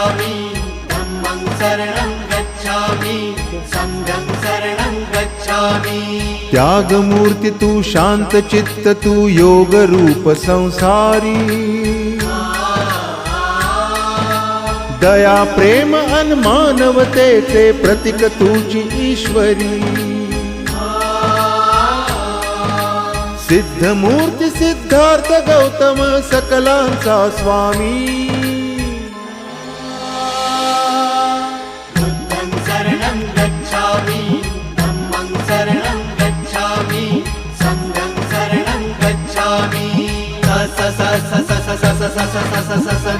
गच्छामि धम्मं शरणं गच्छामि संघं शरणं गच्छामि। त्यागमूर्ती तू शांत चित्त तू योग रूप संसारी, दया प्रेम अन मानवतेचे प्रतीक तुझी ईश्वरी। सिद्धमूर्ती सिद्धार्थ गौतम सकलांचा स्वामी। बुद्धं शरणं गच्छामि धम्मं शरणं गच्छामि संघं शरणं गच्छामि। स स स स स स स स स स स